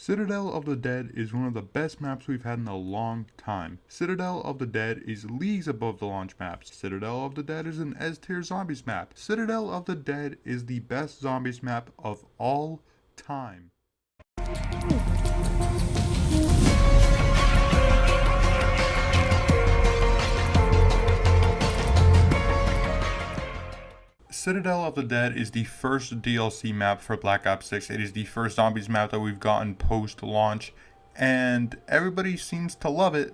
Citadel of the Dead is one of the best maps we've had in a long time. Citadel of the Dead is leagues above the launch maps. Citadel of the Dead is an S-tier zombies map. Citadel of the Dead is the best zombies map of all time. Citadel of the Dead is the first DLC map for Black Ops 6. It is the first zombies map that we've gotten post-launch, and everybody seems to love it,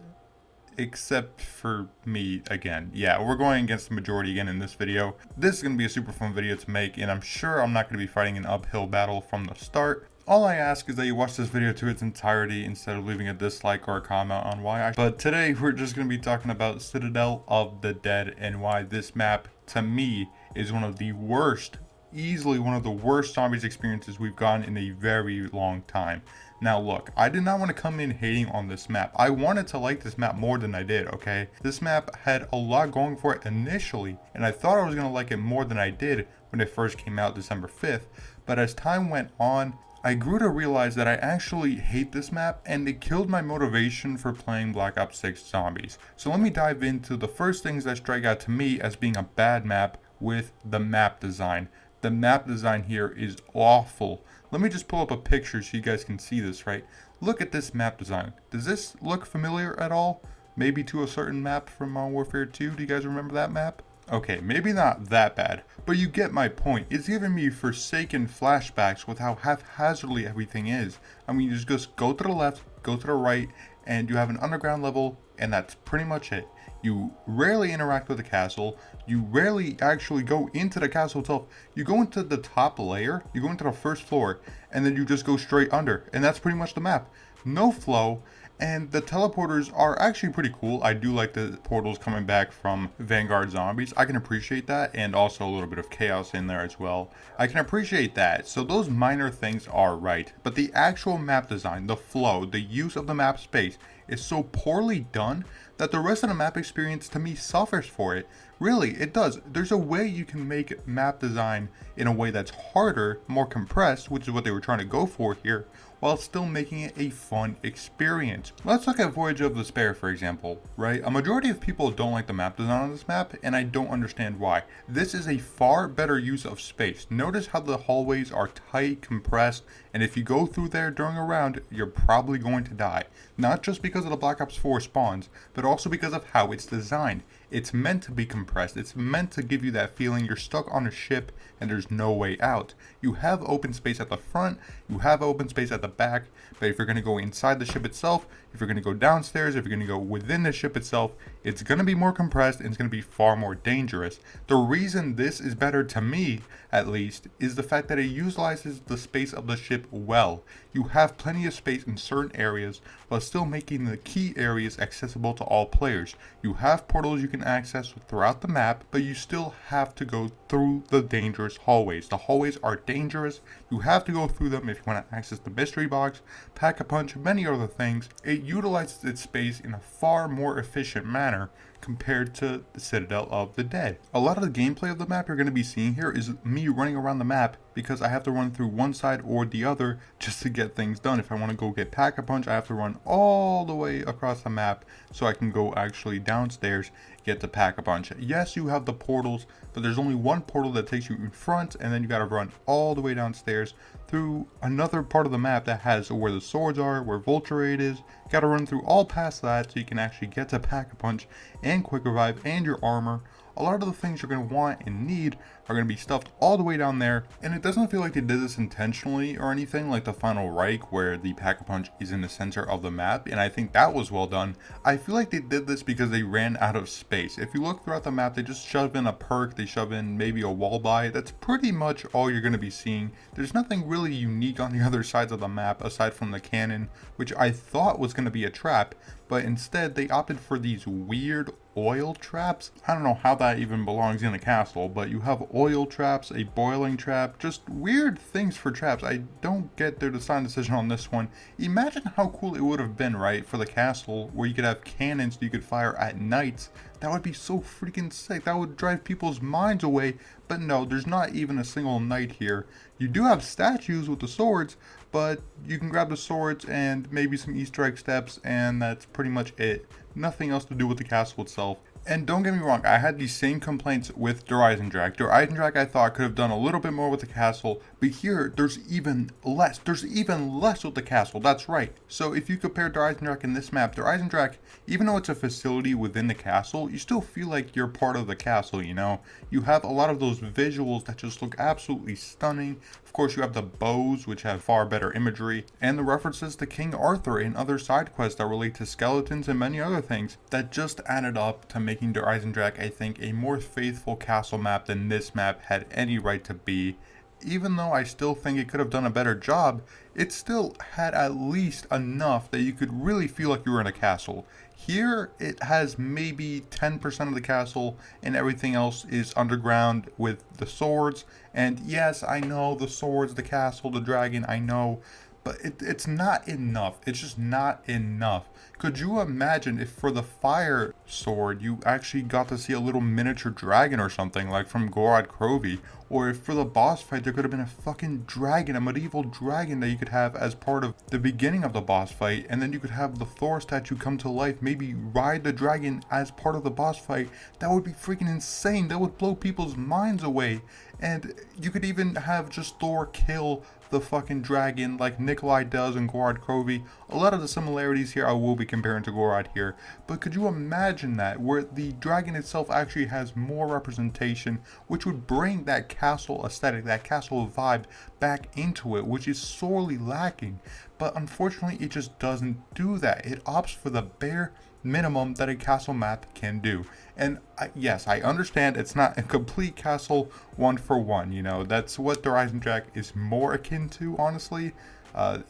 except for me again. Yeah, we're going against the majority again in this video. This is going to be a super fun video to make, and I'm sure I'm not going to be fighting an uphill battle from the start. All I ask is that you watch this video to its entirety instead of leaving a dislike or a comment on why But today we're just going to be talking about Citadel of the Dead and why this map, to me, is one of the worst, easily one of the worst zombies experiences we've gotten in a very long time. Now look, I did not want to come in hating on this map. I wanted to like this map more than I did, okay? This map had a lot going for it initially, and I thought I was going to like it more than I did when it first came out December 5th. But as time went on, I grew to realize that I actually hate this map, and it killed my motivation for playing Black Ops 6 Zombies. So let me dive into the first things that strike out to me as being a bad map with the map design. The map design here is awful. Let me just pull up a picture so you guys can see this, right? Look at this map design. Does this look familiar at all? Maybe to a certain map from Modern Warfare 2? Do you guys remember that map? Okay, maybe not that bad, but you get my point. It's giving me forsaken flashbacks with how haphazardly everything is. I mean, you just go to the left, go to the right, and you have an underground level, and that's pretty much it. You rarely interact with the castle. You rarely actually go into the castle itself. You go into the top layer, you go into the first floor, and then you just go straight under, and that's pretty much the map. No flow. And the teleporters are actually pretty cool. I do like the portals coming back from Vanguard zombies. I can appreciate that, and also a little bit of chaos in there as well. I can appreciate that. So those minor things are right. But the actual map design, the flow, the use of the map space is so poorly done that the rest of the map experience to me suffers for it. Really, it does. There's a way you can make map design in a way that's harder, more compressed, which is what they were trying to go for here, while still making it a fun experience. Let's look at Voyage of Despair, for example, right? A majority of people don't like the map design on this map, and I don't understand why. This is a far better use of space. Notice how the hallways are tight, compressed, and if you go through there during a round, you're probably going to die. Not just because of the Black Ops 4 spawns, but also because of how it's designed. It's meant to be compressed. It's meant to give you that feeling you're stuck on a ship and there's no way out. You have open space at the front, you have open space at the back, but if you're going to go inside the ship itself, if you're going to go downstairs, if you're going to go within the ship itself, it's going to be more compressed and it's going to be far more dangerous. The reason this is better, to me at least, is the fact that it utilizes the space of the ship well. You have plenty of space in certain areas while still making the key areas accessible to all players. You have portals you can access throughout the map, but you still have to go through the dangerous hallways. The hallways are dangerous. You have to go through them if you want to access the mystery box, Pack-a-Punch, many other things. It utilizes its space in a far more efficient manner compared to the Citadel of the Dead. A lot of the gameplay of the map you're going to be seeing here is me running around the map because I have to run through one side or the other just to get things done. If I want to go get Pack-a-Punch, I have to run all the way across the map so I can go actually downstairs, get the Pack-a-Punch. Yes, you have the portals, but there's only one portal that takes you in front, and then you got to run all the way downstairs through another part of the map that has where the swords are, where Vulture Aid is. You got to run through all past that so you can actually get to Pack-a-Punch and Quick Revive and your armor. A lot of the things you're going to want and need are going to be stuffed all the way down there, and it doesn't feel like they did this intentionally or anything like the Final Reich where the Pack-a-Punch is in the center of the map, and I think that was well done. I feel like they did this because they ran out of space. If you look throughout the map, they just shove in a perk, they shove in maybe a wall buy. That's pretty much all you're going to be seeing. There's nothing really unique on the other sides of the map aside from the cannon, which I thought was going to be a trap, but instead they opted for these weird oil traps. I don't know how that even belongs in a castle, but you have oil traps, a boiling trap, just weird things for traps. I don't get their design decision on this one. Imagine how cool it would have been, right, for the castle where you could have cannons you could fire at night That would be so freaking sick. That would drive people's minds away. But no, there's not even a single knight here. You do have statues with the swords, but you can grab the swords and maybe some Easter egg steps, and that's pretty much it. Nothing else to do with the castle itself. And don't get me wrong, I had these same complaints with Der Eisendrache. Der Eisendrache I thought could have done a little bit more with the castle, but here there's even less. There's even less with the castle, that's right. So if you compare Der Eisendrache in this map, Der Eisendrache, even though it's a facility within the castle, you still feel like you're part of the castle, you know? You have a lot of those visuals that just look absolutely stunning. Of course, you have the bows, which have far better imagery, and the references to King Arthur and other side quests that relate to skeletons and many other things that just added up to making Der Eisendrache, I think, a more faithful castle map than this map had any right to be. Even though I still think it could have done a better job, it still had at least enough that you could really feel like you were in a castle. Here, it has maybe 10% of the castle, and everything else is underground with the swords. And yes, I know the swords, the castle, the dragon, I know, but it's not enough. It's just not enough. Could you imagine if for the fire sword you actually got to see a little miniature dragon or something, like from Gorod Krovi? Or if for the boss fight there could have been a fucking dragon, a medieval dragon that you could have as part of the beginning of the boss fight, and then you could have the Thor statue come to life, maybe ride the dragon as part of the boss fight. That would be freaking insane. That would blow people's minds away. And you could even have just Thor kill the fucking dragon like Nikolai does in Gorod Krovi. A lot of the similarities here I will be comparing to Gorod here, but could you imagine that, where the dragon itself actually has more representation, which would bring that castle aesthetic, that castle vibe back into it, which is sorely lacking. But unfortunately it just doesn't do that. It opts for the bare minimum that a castle map can do. And yes, I understand it's not a complete castle one for one, you know, that's what Der Eisendrache is more akin to, honestly.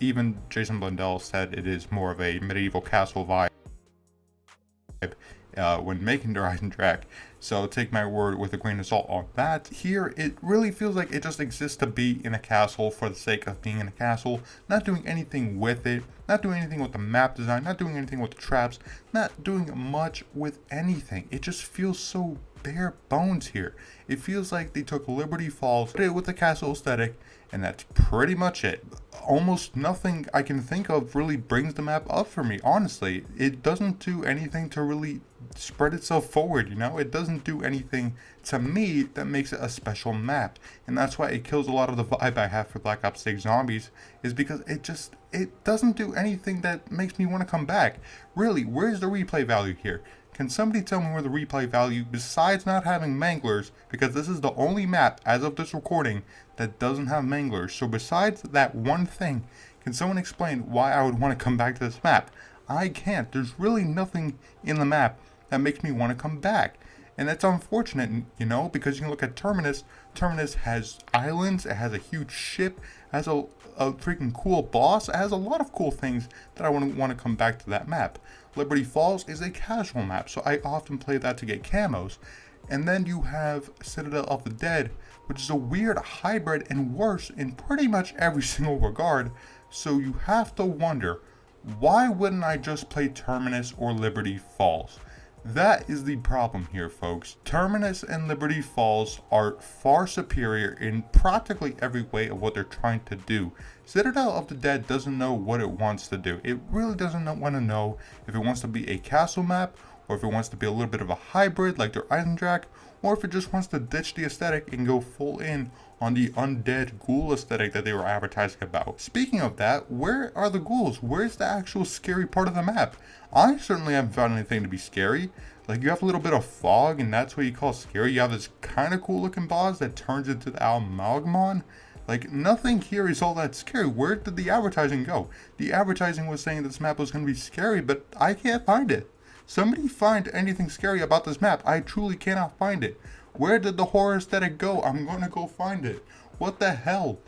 Even Jason Blundell said it is more of a medieval castle vibe when making Der Eisendrache, so take my word with a grain of salt on that. Here, it really feels like it just exists to be in a castle for the sake of being in a castle, not doing anything with it, not doing anything with the map design, not doing anything with the traps, not doing much with anything. It just feels so bare bones here. It feels like they took Liberty Falls, put it with the castle aesthetic, and that's pretty much it. Almost nothing I can think of really brings the map up for me, honestly. It doesn't do anything to really spread itself forward, you know? It doesn't do anything to me that makes it a special map. And that's why it kills a lot of the vibe I have for Black Ops 6 Zombies, is because it doesn't do anything that makes me want to come back. Really, where's the replay value here? Can somebody tell me where the replay value, besides not having manglers, because this is the only map, as of this recording, that doesn't have manglers. So besides that one thing, can someone explain why I would want to come back to this map? I can't. There's really nothing in the map that makes me want to come back. And that's unfortunate, you know, because you can look at Terminus. Terminus has islands, it has a huge ship, it has a freaking cool boss, it has a lot of cool things that I want to come back to that map. Liberty Falls is a casual map, so I often play that to get camos. And then you have Citadel of the Dead, which is a weird hybrid and worse in pretty much every single regard. So you have to wonder, why wouldn't I just play Terminus or Liberty Falls? That is the problem here, folks. Terminus and Liberty Falls are far superior in practically every way of what they're trying to do. Citadel of the Dead doesn't know what it wants to do. It really doesn't want to know if it wants to be a castle map, or if it wants to be a little bit of a hybrid like their Eisendrache, or if it just wants to ditch the aesthetic and go full in on the undead ghoul aesthetic that they were advertising about. Speaking of that, where are the ghouls? Where's the actual scary part of the map? I certainly haven't found anything to be scary. Like, you have a little bit of fog, and that's what you call scary. You have this kind of cool looking boss that turns into the Amalgamon. Like, nothing here is all that scary. Where did the advertising go? The advertising was saying this map was going to be scary, but I can't find it. Somebody find anything scary about this map. I truly cannot find it. Where did the horror aesthetic go? I'm going to go find it. What the hell?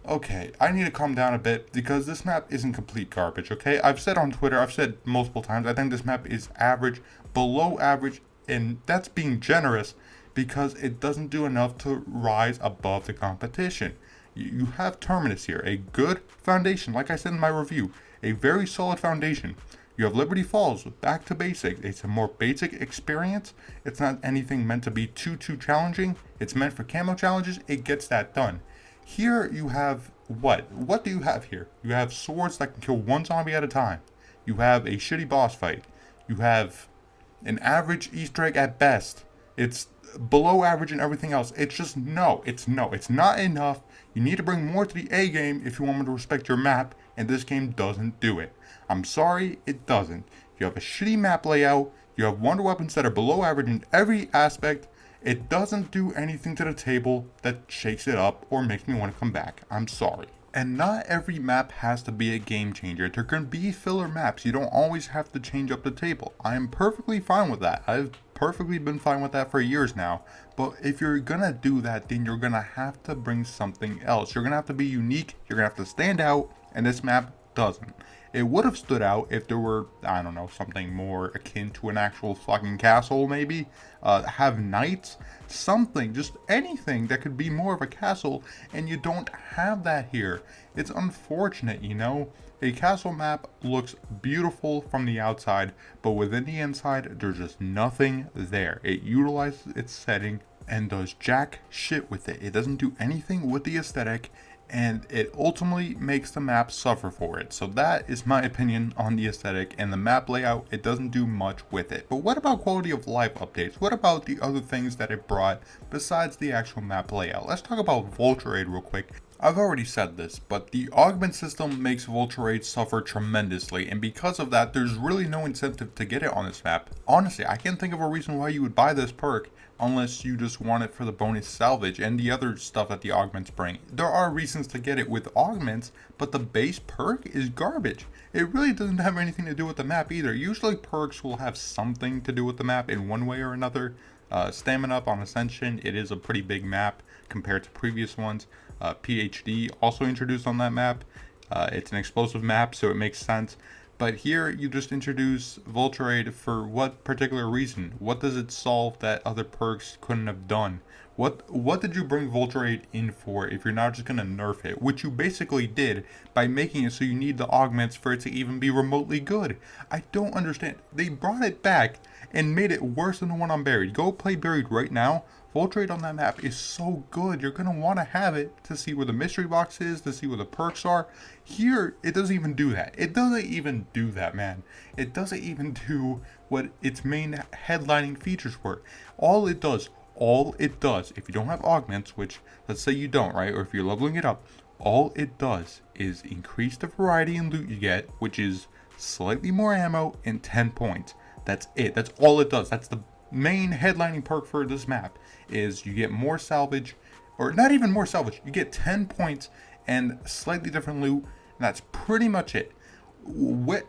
Okay, I need to calm down a bit because this map isn't complete garbage, okay? I've said on Twitter, I've said multiple times, I think this map is average, below average, and that's being generous because it doesn't do enough to rise above the competition. You have Terminus here, a good foundation, like I said in my review, a very solid foundation. You have Liberty Falls, back to basics. It's a more basic experience. It's not anything meant to be too challenging. It's meant for camo challenges. It gets that done. Here you have what? What do you have here? You have swords that can kill one zombie at a time. You have a shitty boss fight. You have an average Easter egg at best. It's below average and everything else. It's just no. It's not enough. You need to bring more to the A game if you want me to respect your map, and this game doesn't do it. I'm sorry, it doesn't. You have a shitty map layout. You have wonder weapons that are below average in every aspect. It doesn't do anything to the table that shakes it up or makes me want to come back. I'm sorry. And not every map has to be a game changer. There can be filler maps. You don't always have to change up the table. I am perfectly fine with that. I've perfectly been fine with that for years now. But if you're gonna do that, then you're gonna have to bring something else. You're gonna have to be unique. You're gonna have to stand out. And this map doesn't. It would have stood out if there were, I don't know, something more akin to an actual fucking castle, maybe. Have knights, something, just anything that could be more of a castle, and you don't have that here. It's unfortunate, you know? A castle map looks beautiful from the outside, but within the inside, there's just nothing there. It utilizes its setting and does jack shit with it. It doesn't do anything with the aesthetic, and it ultimately makes the map suffer for it. So that is my opinion on the aesthetic and the map layout. It doesn't do much with it. But what about quality of life updates? What about the other things that it brought besides the actual map layout? Let's talk about Vulture Raid real quick. I've already said this, but the augment system makes Vulture Raid suffer tremendously, and because of that, there's really no incentive to get it on this map. Honestly, I can't think of a reason why you would buy this perk unless you just want it for the bonus salvage and the other stuff that the augments bring. There are reasons to get it with augments, but the base perk is garbage. It really doesn't have anything to do with the map either. Usually perks will have something to do with the map in one way or another. Stamina up on Ascension, it is a pretty big map compared to previous ones. PhD also introduced on that map. It's an explosive map, so it makes sense. But here you just introduce Vulture Raid for what particular reason? What does it solve that other perks couldn't have done? What did you bring Vulture Raid in for if you're not just going to nerf it? Which you basically did by making it so you need the augments for it to even be remotely good. I don't understand. They brought it back and made it worse than the one on Buried. Go play Buried right now. Vulture Raid on that map is so good. You're going to want to have it to see where the mystery box is, to see where the perks are. Here, it doesn't even do that. It doesn't even do that, man. It doesn't even do what its main headlining features were. All it does, if you don't have augments, which let's say you don't, right? Or if you're leveling it up, all it does is increase the variety in loot you get, which is slightly more ammo and 10 points. That's it. That's all it does. That's the main headlining perk for this map, is you get more salvage, or not even more salvage, you get 10 points and slightly different loot, and that's pretty much it. What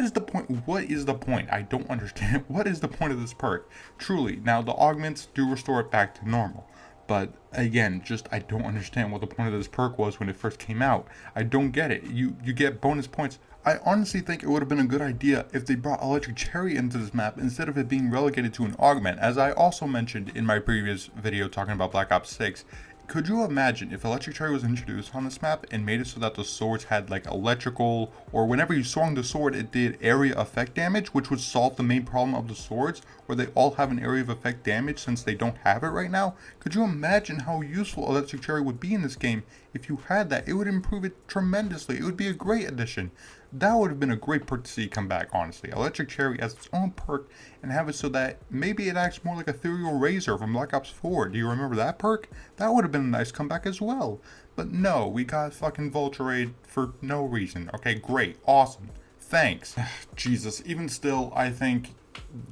is the point? What is the point? I don't understand. What is the point of this perk? Truly. Now the augments do restore it back to normal, but again, just I don't understand what the point of this perk was when it first came out. I don't get it. You get bonus points. I honestly think it would have been a good idea if they brought Electric Cherry into this map instead of it being relegated to an augment. As I also mentioned in my previous video talking about Black Ops 6, could you imagine if Electric Cherry was introduced on this map and made it so that the swords had like electrical, or whenever you swung the sword it did area effect damage, which would solve the main problem of the swords, where they all have an area of effect damage since they don't have it right now? Could you imagine how useful Electric Cherry would be in this game if you had that? It would improve it tremendously. It would be a great addition. That would have been a great perk to see come back, honestly. Electric Cherry as its own perk, and have it so that maybe it acts more like Ethereal Razor from Black Ops 4. Do you remember that perk? That would have been a nice comeback as well. But no, we got fucking Vulture Raid for no reason. Okay, great, awesome, thanks. Jesus, even still, I think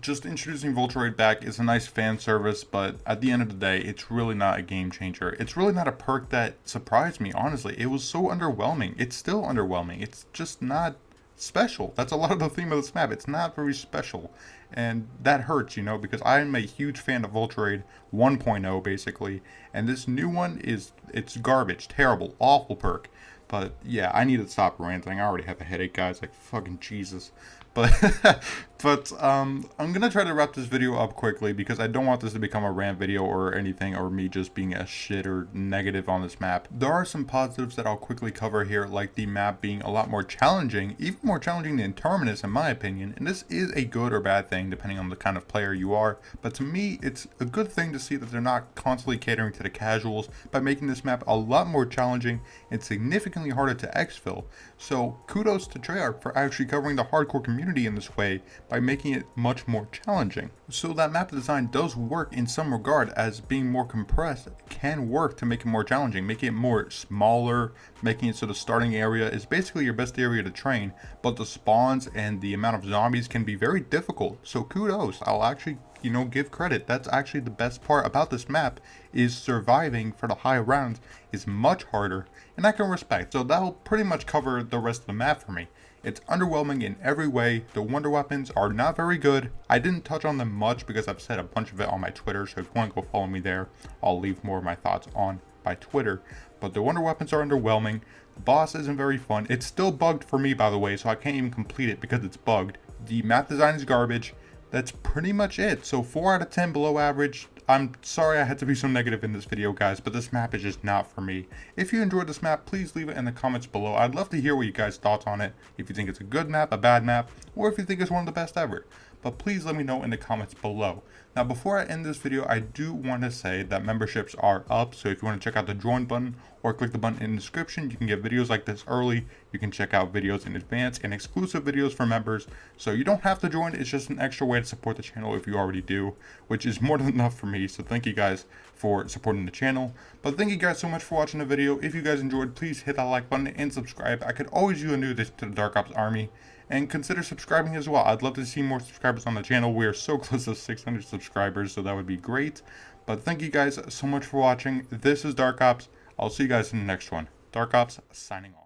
just introducing Vulture Raid back is a nice fan service, but at the end of the day, it's really not a game changer. It's really not a perk that surprised me, honestly. It was so underwhelming. It's still underwhelming. It's just not special. That's a lot of the theme of this map. It's not very special, and that hurts, you know, because I'm a huge fan of Vulture Raid 1.0 basically, and this new one it's garbage, terrible, awful perk. But yeah, I need to stop ranting. I already have a headache, guys. Like fucking Jesus. But I'm gonna try to wrap this video up quickly because I don't want this to become a rant video or anything, or me just being a shit or negative on this map. There are some positives that I'll quickly cover here, like the map being a lot more challenging, even more challenging than Terminus in my opinion, and this is a good or bad thing depending on the kind of player you are, but to me it's a good thing to see that they're not constantly catering to the casuals by making this map a lot more challenging and significantly harder to exfil. So kudos to Treyarch for actually covering the hardcore community in this way by making it much more challenging. So that map design does work in some regard, as being more compressed can work to make it more challenging, making it more smaller, making it so the starting area is basically your best area to train, but the spawns and the amount of zombies can be very difficult. So kudos, I'll actually give credit. That's actually the best part about this map, is surviving for the high rounds is much harder, and I can respect. So that'll pretty much cover the rest of the map for me. It's underwhelming in every way. The wonder weapons are not very good. I didn't touch on them much because I've said a bunch of it on my Twitter, so if you want to go follow me there, I'll leave more of my thoughts on my Twitter. But the wonder weapons are underwhelming. The boss isn't very fun. It's still bugged for me, by the way, so I can't even complete it because it's bugged. The map design is garbage. That's pretty much it. So 4 out of 10 below average. I'm sorry I had to be so negative in this video, guys, but this map is just not for me. If you enjoyed this map, please leave it in the comments below. I'd love to hear what you guys' thoughts on it. If you think it's a good map, a bad map, or if you think it's one of the best ever. But please let me know in the comments below. Now, before I end this video, I do want to say that memberships are up. So if you want to check out the join button or click the button in the description, you can get videos like this early. You can check out videos in advance and exclusive videos for members. So you don't have to join. It's just an extra way to support the channel if you already do, which is more than enough for me. So thank you guys for supporting the channel. But thank you guys so much for watching the video. If you guys enjoyed, please hit that like button and subscribe. I could always use a new addition to the Dark Ops army. And consider subscribing as well. I'd love to see more subscribers on the channel. We are so close to 600 subscribers, so that would be great. But thank you guys so much for watching. This is Dark Ops. I'll see you guys in the next one. Dark Ops signing off.